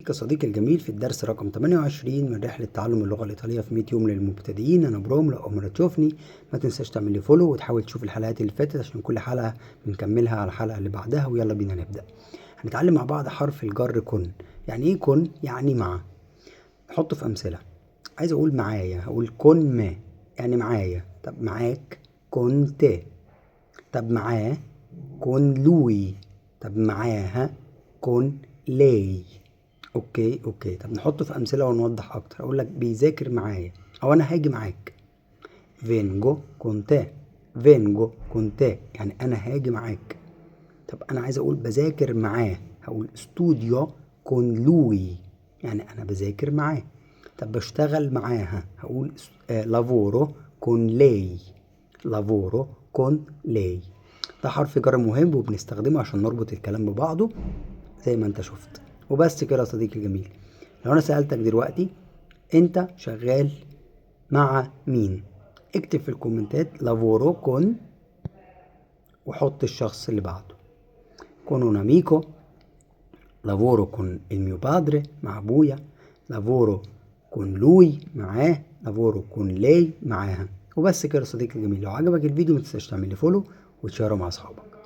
بيك يا صديقي الجميل في الدرس رقم 28 من رحلة تعلم اللغة الإيطالية في 100 يوم للمبتدئين. أنا بروم. لو أول مرة تشوفني ما تنساش تعمل لي فولو وتحاول تشوف الحلقات اللي فاتت عشان كل حلقة بنكملها على الحلقة اللي بعدها. ويلا بينا نبدأ. هنتعلم مع بعض حرف الجر كن. يعني إيه كن؟ يعني مع. نحطه في أمثلة. عايز أقول معايا، هقول كن ما، يعني معايا. طب معاك كنت. طب معاه كن لوي. طب معاها كن لي. اوكي. طب نحطه في امثله ونوضح اكتر. اقول لك بيذاكر معايا او انا هاجي معاك. فينجو كونتي. فينجو كونتي يعني انا هاجي معاك. طب انا عايز اقول بذاكر معاه، هقول استوديو كون لوي، يعني انا بذاكر معاه. طب بشتغل معاها، هقول لافورو كون لي. لافورو كون لي. ده حرف جر مهم وبنستخدمه عشان نربط الكلام ببعضه زي ما انت شفت. وبس كده يا صديقي الجميل. لو انا سألتك دلوقتي انت شغال مع مين، اكتب في الكومنتات لافورو كون وحط الشخص اللي بعده. كون un amico. lavoro con il mio padre، مع ابويا. lavoro con lui، معاه. lavoro con lei، معاها. وبس كده يا صديقي الجميل. لو عجبك الفيديو متنساش تعمل لي فولو وتشيره مع اصحابك.